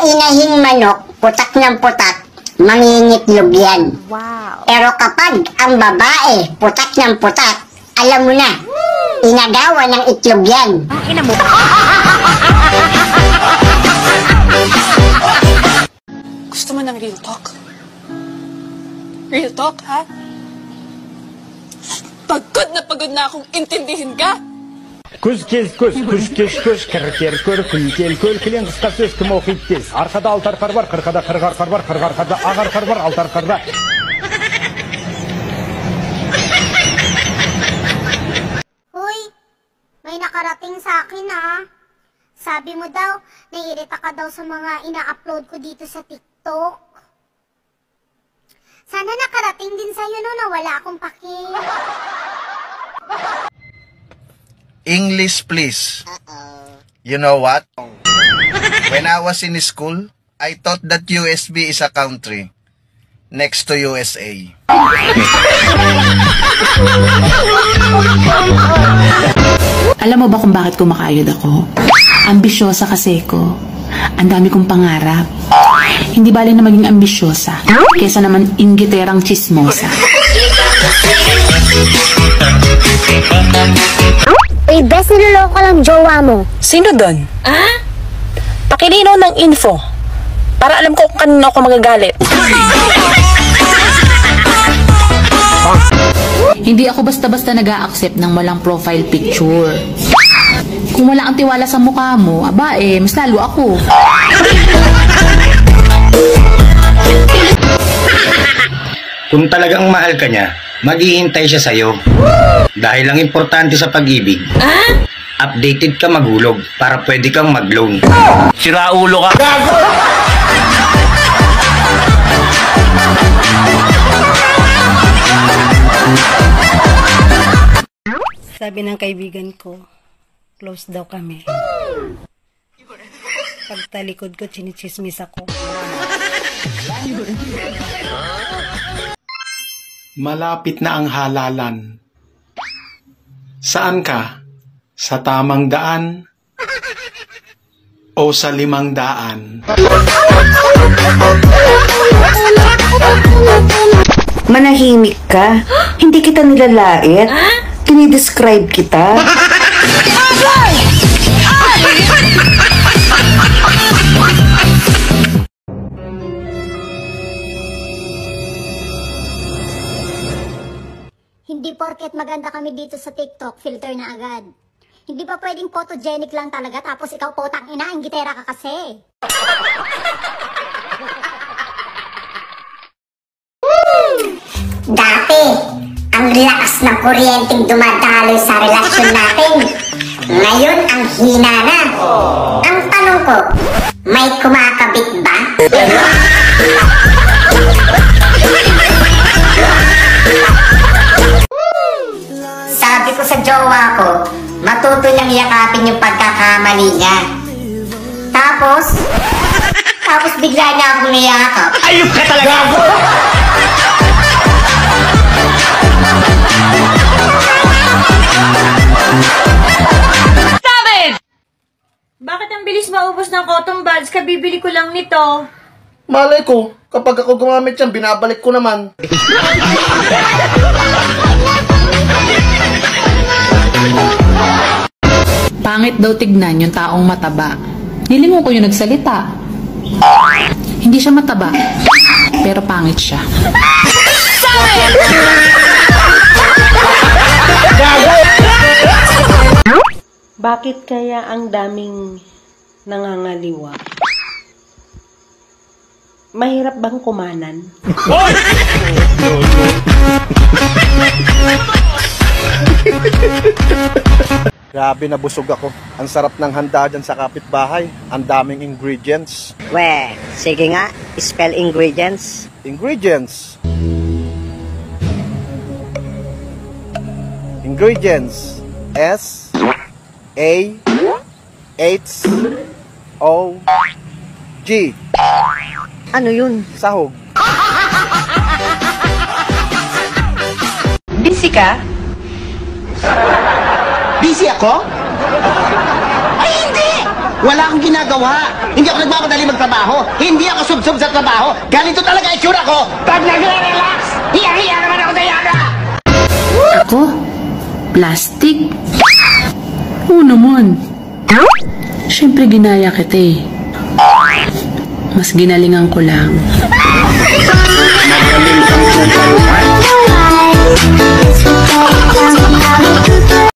inahing manok, putak ng putak, mangingitlog yan. Wow. Pero kapag ang babae, putak ng putak, alam mo na, inagawa ng itlog yan. Ang ina mo. Gusto mo ng real talk? Real talk, ha? Pagod na akong intindihin ka. Күз кез көз, күз кез көз, кір көр, күл көл, кілең қысқа сөз, кім оқиды тез. Арқада алты арқар бар, қырқада қырық арқар бар, қырық арқарда ақ арқар бар, алты арқарда. Uy, may nakarating sa akin ah. Sabi mo daw, naiirita ka daw sa mga ina-upload ko dito sa TikTok. Sana nakarating din sa'yo no na wala akong paki. English, please. You know what? When I was in school, I thought that USB is a country next to USA. Alam mo ba kung bakit kumakayod ako? Ambisyosa kasi ko. Ang dami kong pangarap. Hindi bali na maging ambisyosa kesa naman inggiterang chismosa. Uy, best niloloko lang jowa mo. Sino doon? Pakilinaw ng info para alam ko kung kanino ako magagalit. Hindi ako basta-basta nag-a-accept ng walang profile picture. Kung wala kang tiwala sa mukha mo, aba mas lalo ako. Kung talagang mahal ka niya, maghihintay siya sa'yo. Dahil ang importante sa pag-ibig, updated ka maghulog para pwede kang mag-loan. Sira ulo ka. Gago! Sabi ng kaibigan ko, close daw kami. Pagtalikod ko, chinichismis ako. Malapit na ang halalan. Saan ka? Sa tamang daan? O sa 500? Manahimik ka? Hindi kita nilalait? Dinidescribe kita? Hindi porket maganda kami dito sa TikTok, filter na agad. Hindi ba pwedeng photogenic lang talaga tapos ikaw potang ina, inggitera ka kasi. Dati, ang lakas ng kuryenteng dumadaloy sa relasyon natin. Ngayon, ang hina na. Ang tanong ko, may kumakabit ba? Sabi ko sa jowa ko, matuto niyang yakapin yung pagkakamali niya. Tapos bigla niya akong niyakap. Ayup ka talaga! Stop it! Bakit ang bilis maubos ng cotton buds? Kabibili ko lang nito. Malay ko, kapag ako gumamit yan, binabalik ko naman. Pangit daw tignan yung taong mataba. Nilingon ko yung nagsalita. Hindi siya mataba, pero pangit siya. Bakit kaya ang daming nangangaliwa? Mahirap bang kumanan? Grabe, nabusog ako. Ang sarap ng handa dyan sa kapitbahay. Ang daming ingredients. We, sige nga, spell ingredients. Ingredients. Ingredients. S A H O G. Ano yun? Sahog. Busy ka? Busy ako? Ay, hindi! Wala akong ginagawa. Hindi ako nagmamadali magtrabaho. Hindi ako sub-sub sa trabaho. Ganito talaga itsura ko. Pag nagre-relax, hiya-hiya naman ako sa yaga. Ako? Plastic? Oo naman. Siyempre ginaya kita eh. Mas ginalingan ko lang.